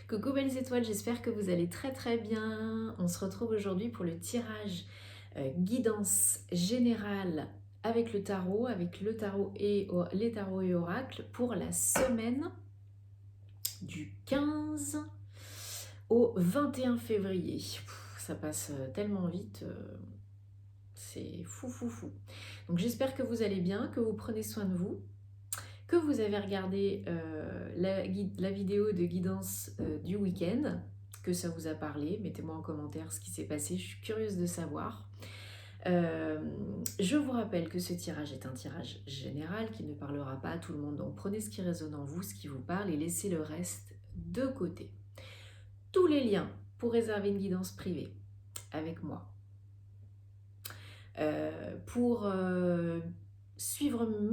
Coucou belles étoiles, j'espère que vous allez très très bien. On se retrouve aujourd'hui pour le tirage guidance générale avec le tarot et les tarots et oracles pour la semaine du 15 au 21 février. Ça passe tellement vite, c'est fou fou fou. Donc j'espère que vous allez bien, que vous prenez soin de vous, que vous avez regardé la vidéo de guidance du week-end, que ça vous a parlé. Mettez-moi en commentaire ce qui s'est passé, je suis curieuse de savoir. Je vous rappelle que ce tirage est un tirage général qui ne parlera pas à tout le monde, donc prenez ce qui résonne en vous, ce qui vous parle, et laissez le reste de côté. Tous les liens pour réserver une guidance privée avec moi, pour me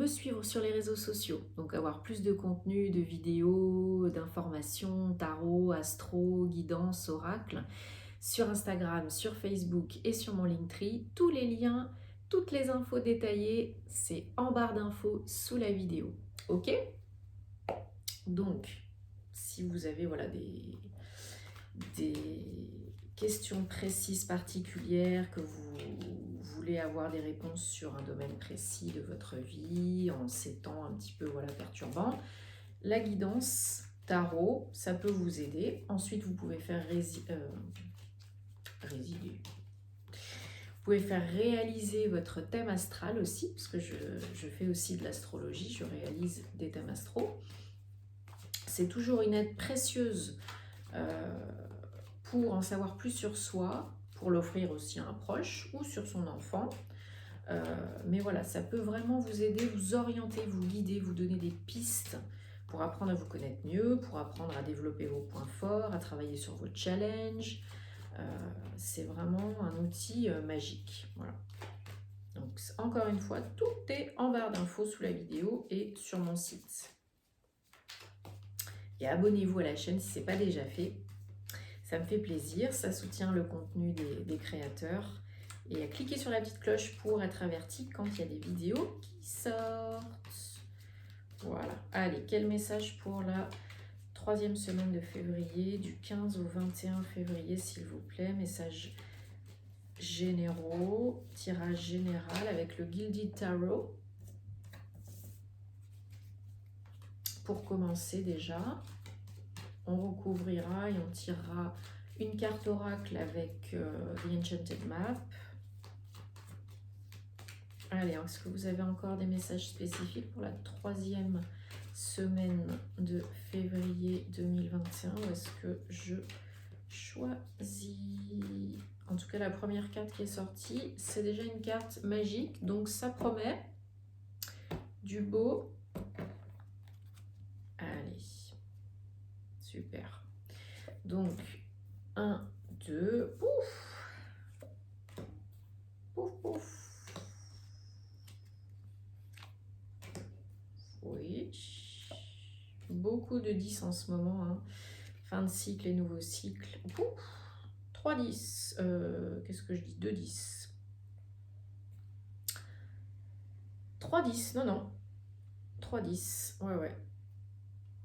suivre sur les réseaux sociaux, donc avoir plus de contenu, de vidéos, d'informations, tarot, astro, guidance, oracle, sur Instagram, sur Facebook et sur mon Linktree. Tous les liens, toutes les infos détaillées, c'est en barre d'infos sous la vidéo. Ok? Donc, si vous avez voilà, des questions précises, particulières, que vous voulez avoir des réponses sur un domaine précis de votre vie, en ces temps un petit peu perturbants, la guidance tarot, ça peut vous aider. Ensuite, vous pouvez faire résider. Vous pouvez faire réaliser votre thème astral aussi, parce que je fais aussi de l'astrologie, je réalise des thèmes astraux. C'est toujours une aide précieuse pour en savoir plus sur soi, pour l'offrir aussi à un proche ou sur son enfant. Mais voilà, ça peut vraiment vous aider, vous orienter, vous guider, vous donner des pistes pour apprendre à vous connaître mieux, pour apprendre à développer vos points forts, à travailler sur vos challenges. C'est vraiment un outil magique. Voilà. Donc encore une fois, tout est en barre d'infos sous la vidéo et sur mon site. Et abonnez-vous à la chaîne si ce n'est pas déjà fait. Ça me fait plaisir, ça soutient le contenu des créateurs. Et cliquez sur la petite cloche pour être averti quand il y a des vidéos qui sortent. Voilà. Allez, quel message pour la troisième semaine de février, du 15 au 21 février, s'il vous plaît. Messages généraux, tirage général avec le Gilded Tarot. Pour commencer déjà, on recouvrira et on tirera une carte oracle avec The Enchanted Map. Allez, est-ce que vous avez encore des messages spécifiques pour la troisième semaine de février 2021 ou est-ce que je choisis? En tout cas, la première carte qui est sortie, c'est déjà une carte magique, donc ça promet du beau. Allez, super. Donc, 1, 2, pouf, pouf, pouf. Oui, beaucoup de 10 en ce moment, hein. Fin de cycle et nouveau cycle. Pouf. 3 10, qu'est-ce que je dis? 2 10. 3 10, non. 3 10, ouais.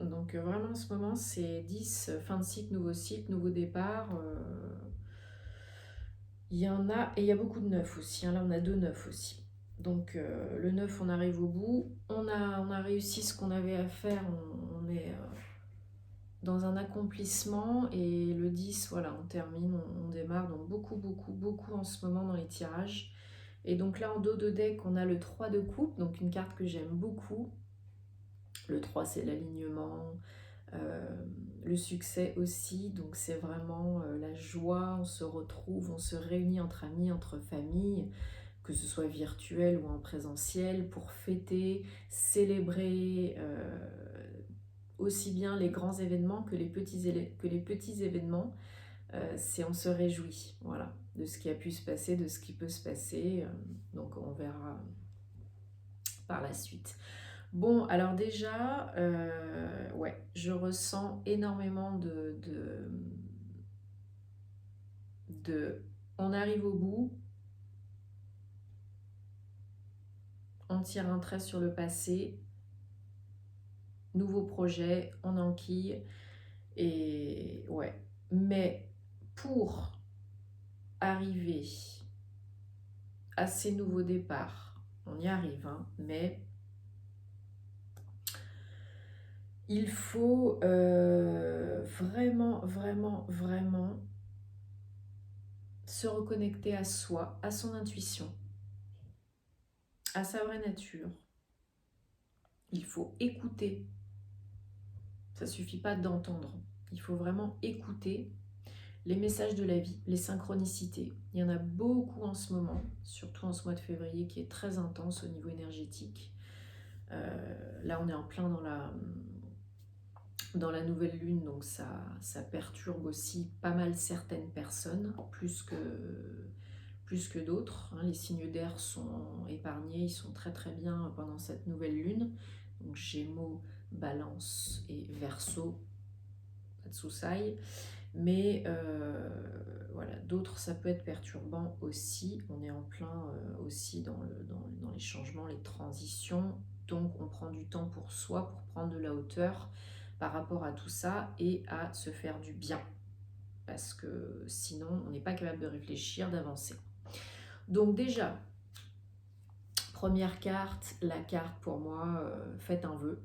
Donc vraiment en ce moment c'est 10, fin de cycle, nouveau départ. Il y en a, et il y a beaucoup de 9 aussi, hein. Là on a 2 9 aussi. Donc le 9 on arrive au bout, on a réussi ce qu'on avait à faire, on est dans un accomplissement, et le 10, voilà, on termine, on démarre, donc beaucoup en ce moment dans les tirages. Et donc là en dos de deck on a le 3 de coupe, donc une carte que j'aime beaucoup. Le 3 c'est l'alignement, le succès aussi, donc c'est vraiment la joie, on se retrouve, on se réunit entre amis, entre familles, que ce soit virtuel ou en présentiel, pour fêter, célébrer aussi bien les grands événements que les petits événements. On se réjouit, voilà, de ce qui a pu se passer, de ce qui peut se passer, donc on verra par la suite. Bon, alors déjà, ouais, je ressens énormément on arrive au bout, on tire un trait sur le passé, nouveau projet, on enquille, et Ouais. Mais pour arriver à ces nouveaux départs, on y arrive, hein, mais il faut vraiment, vraiment, vraiment se reconnecter à soi, à son intuition, à sa vraie nature. Il faut écouter. Ça ne suffit pas d'entendre. Il faut vraiment écouter les messages de la vie, les synchronicités. Il y en a beaucoup en ce moment, surtout en ce mois de février qui est très intense au niveau énergétique. Là, on est en plein dans la nouvelle lune, donc ça perturbe aussi pas mal certaines personnes, plus que d'autres. Hein. Les signes d'air sont épargnés, ils sont très très bien pendant cette nouvelle lune. Donc Gémeaux, Balance et Verseau, pas de soucis. Mais voilà, d'autres ça peut être perturbant aussi. On est en plein aussi dans les changements, les transitions. Donc on prend du temps pour soi, pour prendre de la hauteur par rapport à tout ça et à se faire du bien. Parce que sinon on n'est pas capable de réfléchir, d'avancer. Donc déjà, première carte, la carte pour moi, faites un vœu.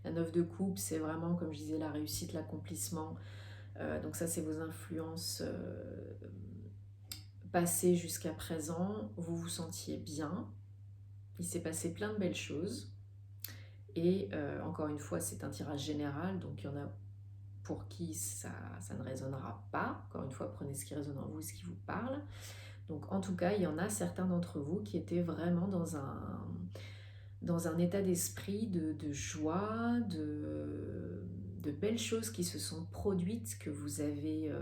La 9 de coupe, c'est vraiment, comme je disais, la réussite, l'accomplissement. Donc ça, c'est vos influences passées jusqu'à présent. Vous vous sentiez bien. Il s'est passé plein de belles choses. Et encore une fois, c'est un tirage général. Donc il y en a pour qui ça ne résonnera pas. Encore une fois, prenez ce qui résonne en vous, ce qui vous parle. Donc en tout cas, il y en a certains d'entre vous qui étaient vraiment dans un état d'esprit de joie, de belles choses qui se sont produites, que vous avez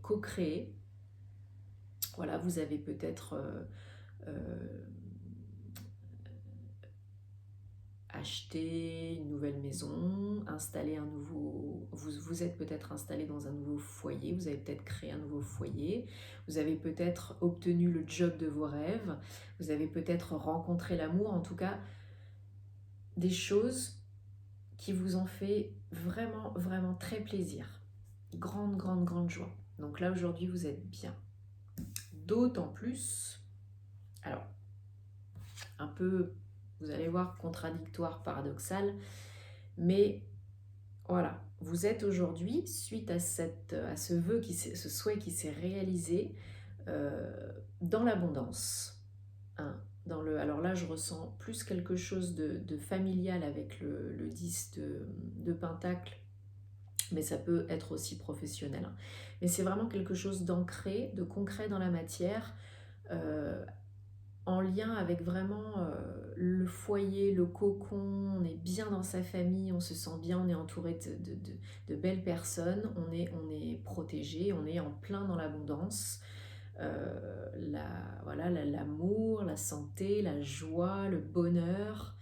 co-créées. Voilà, vous avez peut-être acheté une nouvelle maison, installé un nouveau... Vous êtes peut-être installé dans un nouveau foyer, vous avez peut-être créé un nouveau foyer, vous avez peut-être obtenu le job de vos rêves, vous avez peut-être rencontré l'amour, en tout cas, des choses qui vous ont fait vraiment, vraiment très plaisir. Grande, grande, grande joie. Donc là, aujourd'hui, vous êtes bien. D'autant plus, alors, un peu, vous allez voir, contradictoire, paradoxal, mais voilà, vous êtes aujourd'hui, suite à ce vœu, ce souhait qui s'est réalisé, dans l'abondance. Hein, alors là, je ressens plus quelque chose de familial avec le 10 de Pentacle, mais ça peut être aussi professionnel. Hein. Mais c'est vraiment quelque chose d'ancré, de concret dans la matière, en lien avec vraiment le foyer, le cocon. On est bien dans sa famille, on se sent bien, on est entouré de belles personnes, on est protégé, on est en plein dans l'abondance. Voilà, l'amour, la santé, la joie, le bonheur,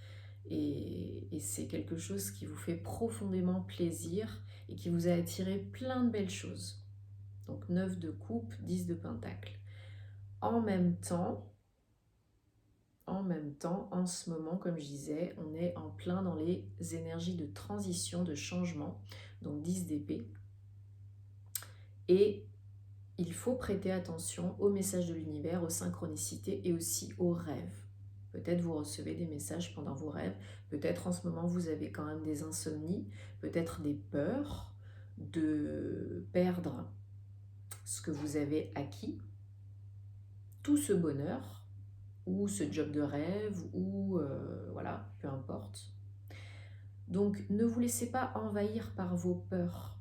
et c'est quelque chose qui vous fait profondément plaisir et qui vous a attiré plein de belles choses. Donc 9 de coupe, 10 de pentacle. En même temps, en ce moment, comme je disais, on est en plein dans les énergies de transition, de changement, donc 10 d'épée. Et il faut prêter attention aux messages de l'univers, aux synchronicités et aussi aux rêves. Peut-être vous recevez des messages pendant vos rêves, peut-être en ce moment vous avez quand même des insomnies, peut-être des peurs de perdre ce que vous avez acquis, tout ce bonheur, ou ce job de rêve, ou voilà, peu importe. Donc ne vous laissez pas envahir par vos peurs.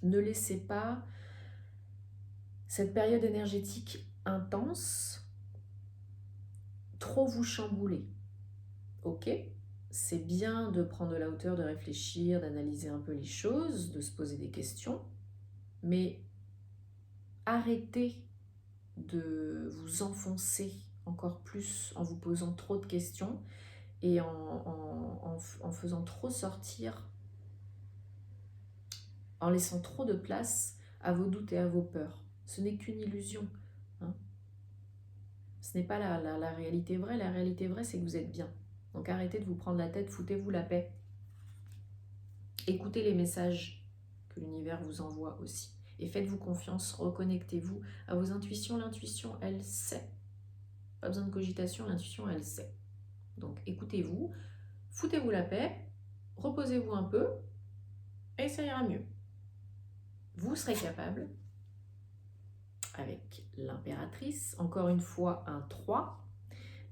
Ne laissez pas cette période énergétique intense trop vous chambouler. Ok, c'est bien de prendre de la hauteur, de réfléchir, d'analyser un peu les choses, de se poser des questions, mais arrêtez de vous enfoncer encore plus en vous posant trop de questions et en faisant trop sortir, en laissant trop de place à vos doutes et à vos peurs. Ce n'est qu'une illusion. Hein. Ce n'est pas la réalité vraie. La réalité vraie, c'est que vous êtes bien. Donc arrêtez de vous prendre la tête, foutez-vous la paix. Écoutez les messages que que l'univers vous envoie aussi. Et faites-vous confiance, reconnectez-vous à vos intuitions. L'intuition, elle sait. Pas besoin de cogitation, l'intuition, elle sait. Donc écoutez-vous, foutez-vous la paix, reposez-vous un peu, et ça ira mieux. Vous serez capable, avec l'impératrice, encore une fois un 3,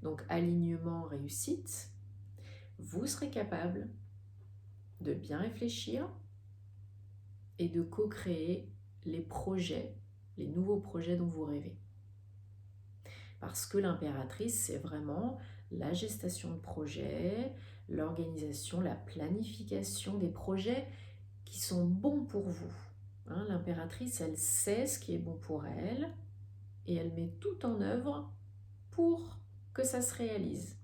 donc alignement, réussite, vous serez capable de bien réfléchir et de co-créer les projets, les nouveaux projets dont vous rêvez. Parce que l'impératrice, c'est vraiment la gestation de projets, l'organisation, la planification des projets qui sont bons pour vous. Hein, l'impératrice, elle sait ce qui est bon pour elle et elle met tout en œuvre pour que ça se réalise.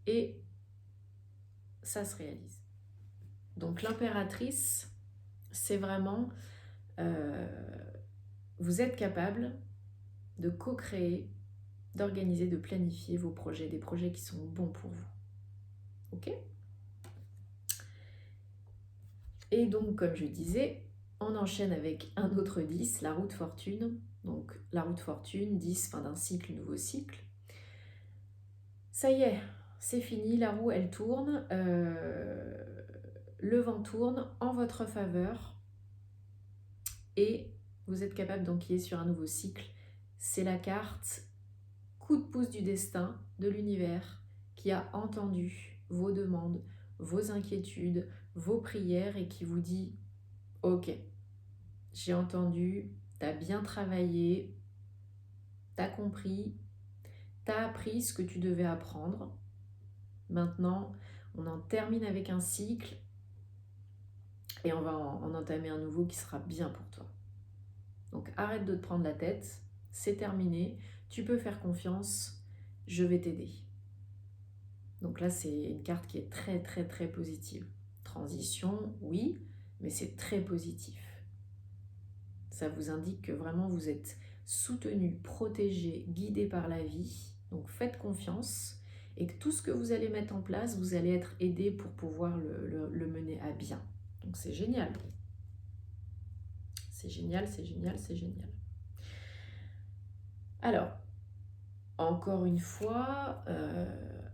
Et ça se réalise. Donc l'impératrice, c'est vraiment, vous êtes capable de co-créer, d'organiser, de planifier vos projets, des projets qui sont bons pour vous. Ok ? Et donc, comme je disais, on enchaîne avec un autre 10, la roue de fortune. Donc, la roue de fortune, 10, fin d'un cycle, nouveau cycle. Ça y est, c'est fini, la roue, elle tourne. Le vent tourne en votre faveur. Et vous êtes capable d'enquiller sur un nouveau cycle. C'est la carte coup de pouce du destin, de l'univers, qui a entendu vos demandes, vos inquiétudes, vos prières et qui vous dit « Ok, j'ai entendu, t'as bien travaillé, t'as compris, t'as appris ce que tu devais apprendre. Maintenant, on en termine avec un cycle et on va en entamer un nouveau qui sera bien pour toi. Donc arrête de te prendre la tête, c'est terminé, tu peux faire confiance, je vais t'aider. » Donc là, c'est une carte qui est très très très positive. Transition, oui, mais c'est très positif. Ça vous indique que vraiment vous êtes soutenu, protégé, guidé par la vie. Donc faites confiance et que tout ce que vous allez mettre en place, vous allez être aidé pour pouvoir le mener à bien. Donc c'est génial. C'est génial, c'est génial, c'est génial. Alors, encore une fois,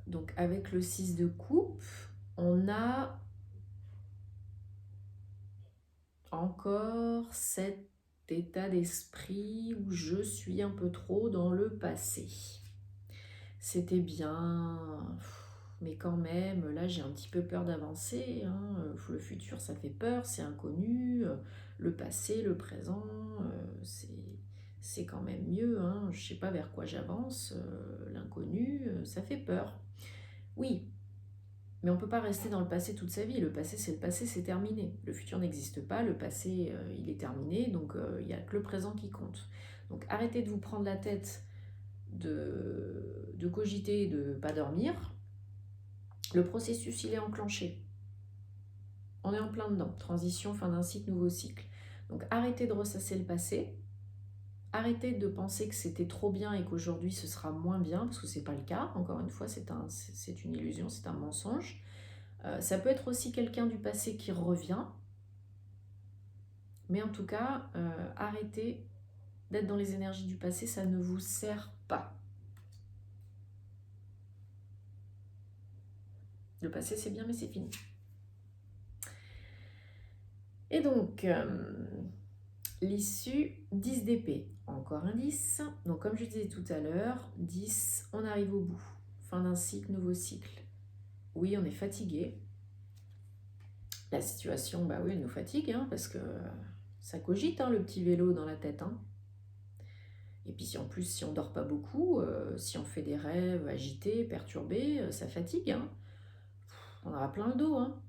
donc avec le 6 de coupe, on a encore cet état d'esprit où je suis un peu trop dans le passé. C'était bien, mais quand même, là j'ai un petit peu peur d'avancer. Hein. Le futur, ça fait peur, c'est inconnu. Le passé, le présent, c'est quand même mieux. Hein. Je ne sais pas vers quoi j'avance. L'inconnu, ça fait peur. Oui, mais on ne peut pas rester dans le passé toute sa vie. Le passé, c'est terminé. Le futur n'existe pas, le passé, il est terminé, donc il n'y a que le présent qui compte. Donc arrêtez de vous prendre la tête, de cogiter, de ne pas dormir. Le processus, il est enclenché. On est en plein dedans. Transition, fin d'un cycle, nouveau cycle. Donc arrêtez de ressasser le passé. Arrêtez de penser que c'était trop bien et qu'aujourd'hui ce sera moins bien, parce que ce n'est pas le cas. Encore une fois, c'est une illusion, c'est un mensonge. Ça peut être aussi quelqu'un du passé qui revient. Mais en tout cas, arrêtez d'être dans les énergies du passé, ça ne vous sert pas. Le passé, c'est bien, mais c'est fini. Et donc, l'issue, 10 d'épée. Encore un 10. Donc, comme je disais tout à l'heure, 10, on arrive au bout. Fin d'un cycle, nouveau cycle. Oui, on est fatigué. La situation, bah oui, elle nous fatigue, hein, parce que ça cogite, hein, le petit vélo dans la tête. Hein. Et puis, en plus, si on ne dort pas beaucoup, si on fait des rêves agités, perturbés, ça fatigue. Hein. On aura plein le dos. Hein.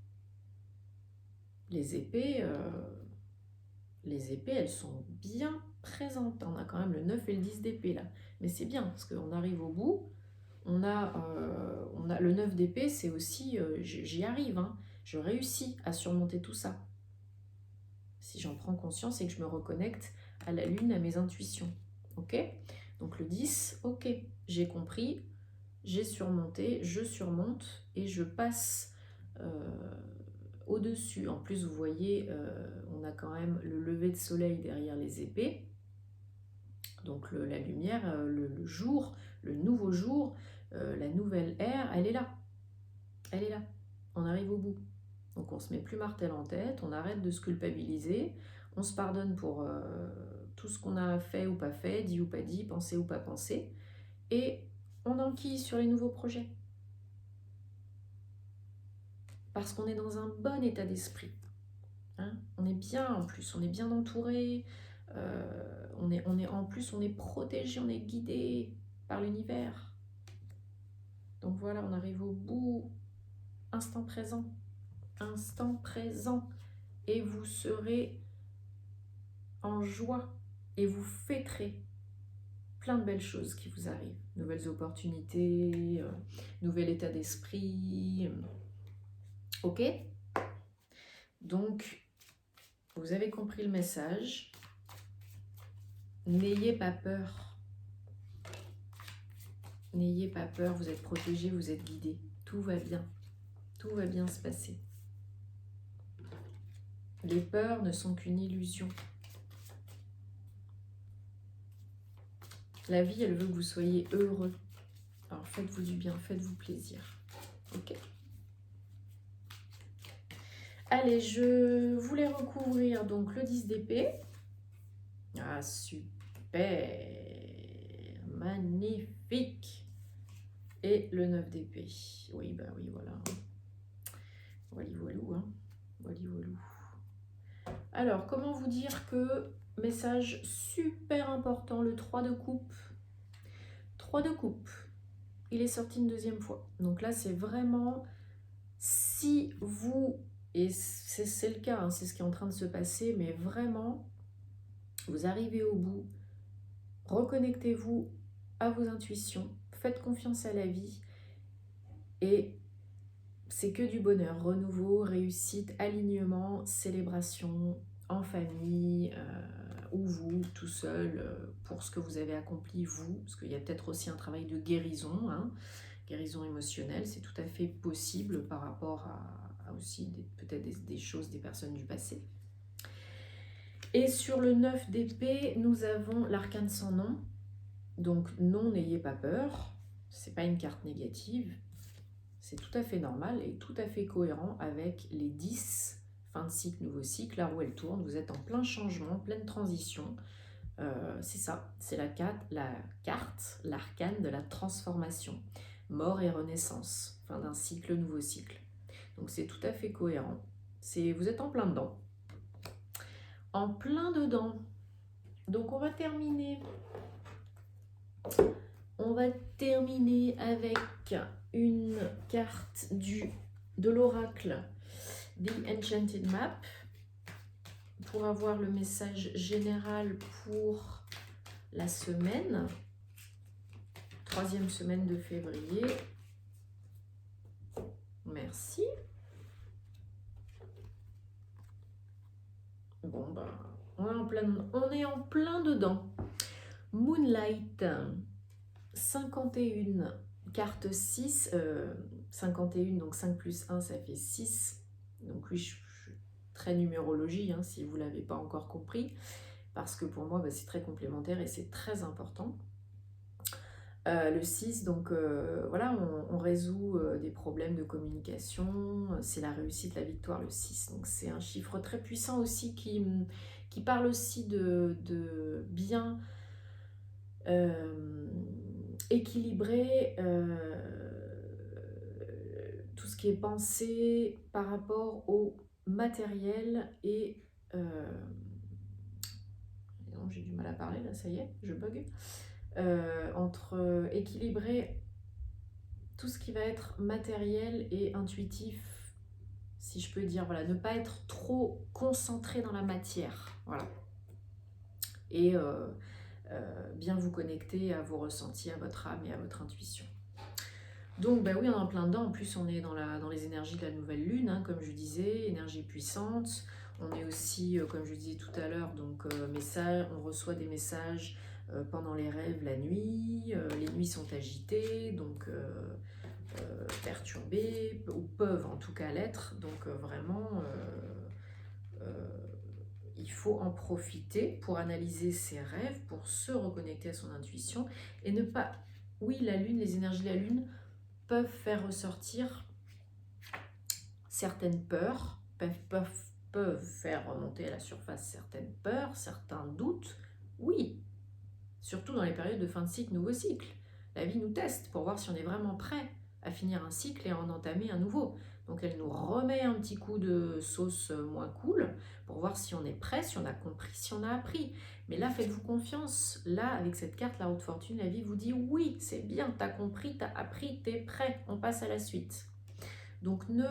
Les épées, elles sont bien présentes. On a quand même le 9 et le 10 d'épée là. Mais c'est bien, parce qu'on arrive au bout. On a le 9 d'épée, c'est aussi, j'y arrive. Hein. Je réussis à surmonter tout ça. Si j'en prends conscience et que je me reconnecte à la lune, à mes intuitions. Ok ? Donc le 10, ok, j'ai compris, j'ai surmonté, je surmonte et je passe au-dessus. En plus, vous voyez, on a quand même le lever de soleil derrière les épées. Donc la lumière, le jour, le nouveau jour, la nouvelle ère, elle est là. Elle est là. On arrive au bout. Donc on se met plus martel en tête, on arrête de se culpabiliser, on se pardonne pour tout ce qu'on a fait ou pas fait, dit ou pas dit, pensé ou pas pensé, et on enquille sur les nouveaux projets. Parce qu'on est dans un bon état d'esprit. Hein, on est bien en plus, on est bien entouré, en plus on est protégé, on est guidé par l'univers. Donc voilà, on arrive au bout, instant présent, et vous serez en joie et vous fêterez plein de belles choses qui vous arrivent, nouvelles opportunités, nouvel état d'esprit, ok? Donc vous avez compris le message. N'ayez pas peur. N'ayez pas peur, vous êtes protégé, vous êtes guidé. Tout va bien. Tout va bien se passer. Les peurs ne sont qu'une illusion. La vie, elle veut que vous soyez heureux. Alors faites-vous du bien, faites-vous plaisir. Ok? Allez, je voulais recouvrir donc le 10 d'épée. Ah, super! Magnifique! Et le 9 d'épée. Oui, bah oui, voilà. Wally voilou, hein. Wally voilou. Alors, comment vous dire que, message super important, le 3 de coupe. 3 de coupe. Il est sorti une deuxième fois. Donc là, c'est vraiment, si vous, et c'est le cas, hein, c'est ce qui est en train de se passer, mais vraiment, vous arrivez au bout, reconnectez-vous à vos intuitions, faites confiance à la vie, et c'est que du bonheur, renouveau, réussite, alignement, célébration, en famille, ou vous, tout seul, pour ce que vous avez accompli, vous, parce qu'il y a peut-être aussi un travail de guérison, hein, guérison émotionnelle, c'est tout à fait possible par rapport à aussi peut-être des choses des personnes du passé. Et sur le 9 d'épée, nous avons l'arcane sans nom. Donc non, n'ayez pas peur, c'est pas une carte négative, c'est tout à fait normal et tout à fait cohérent avec les 10, fin de cycle, nouveau cycle, la roue elle tourne, vous êtes en plein changement, pleine transition. C'est ça, c'est l'arcane de la transformation, mort et renaissance, fin d'un cycle, nouveau cycle. Donc c'est tout à fait cohérent, vous êtes en plein dedans. En plein dedans. Donc on va terminer avec une carte de l'oracle The Enchanted Map pour avoir le message général pour la semaine, 3e semaine de février. Merci. Bon, ben, on est en plein dedans. Moonlight, 51, carte 6, 51, donc 5 plus 1, ça fait 6. Donc oui, je suis très numérologie, hein, si vous ne l'avez pas encore compris, parce que pour moi, bah, c'est très complémentaire et c'est très important. Le 6, donc voilà, on résout des problèmes de communication, c'est la réussite, la victoire, le 6. Donc c'est un chiffre très puissant aussi qui parle aussi de bien équilibrer tout ce qui est pensé par rapport au matériel et... non, j'ai du mal à parler là, ça y est, je bug. Entre équilibrer tout ce qui va être matériel et intuitif, si je peux dire, voilà, ne pas être trop concentré dans la matière, voilà, et bien vous connecter à vos ressentis, à votre âme et à votre intuition. Donc bah oui, on est en plein dedans, en plus on est dans les énergies de la nouvelle lune, hein, comme je disais, énergie puissante. On est aussi, comme je disais tout à l'heure, donc on reçoit des messages pendant les rêves la nuit, les nuits sont agitées, donc perturbés, ou peuvent en tout cas l'être. Donc vraiment, il faut en profiter pour analyser ses rêves, pour se reconnecter à son intuition et ne pas... Oui, la lune, les énergies de la lune peuvent faire ressortir certaines peurs, peuvent faire remonter à la surface certaines peurs, certains doutes. Oui, surtout dans les périodes de fin de cycle, nouveau cycle. La vie nous teste pour voir si on est vraiment prêt à finir un cycle et à en entamer un nouveau. Donc elle nous remet un petit coup de sauce moins cool pour voir si on est prêt, si on a compris, si on a appris. Mais là, faites-vous confiance. Là, avec cette carte, la haute fortune, la vie vous dit oui, c'est bien, t'as compris, t'as appris, t'es prêt, on passe à la suite. Donc ne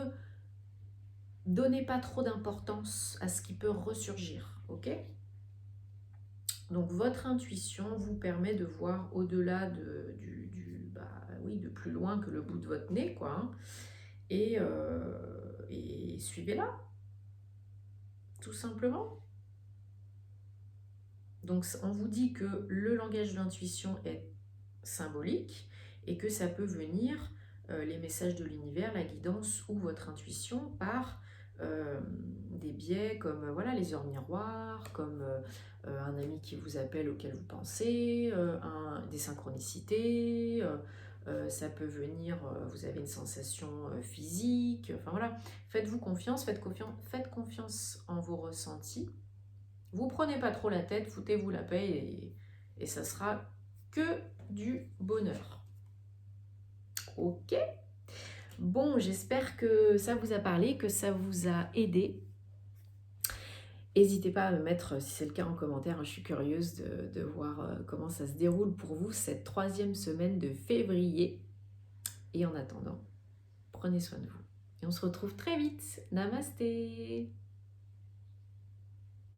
donnez pas trop d'importance à ce qui peut ressurgir, ok ? Donc votre intuition vous permet de voir au-delà de plus loin que le bout de votre nez, quoi. Hein, et suivez-la, tout simplement. Donc on vous dit que le langage de l'intuition est symbolique et que ça peut venir, les messages de l'univers, la guidance ou votre intuition par des biais comme voilà, les heures miroirs, comme un ami qui vous appelle auquel vous pensez, des synchronicités, ça peut venir, vous avez une sensation physique, enfin voilà, faites-vous confiance, faites confiance en vos ressentis, vous prenez pas trop la tête, foutez-vous la paix et ça sera que du bonheur. Ok ? Bon, j'espère que ça vous a parlé, que ça vous a aidé. N'hésitez pas à me mettre, si c'est le cas, en commentaire. Je suis curieuse de voir comment ça se déroule pour vous cette 3e semaine de février. Et en attendant, prenez soin de vous. Et on se retrouve très vite. Namasté!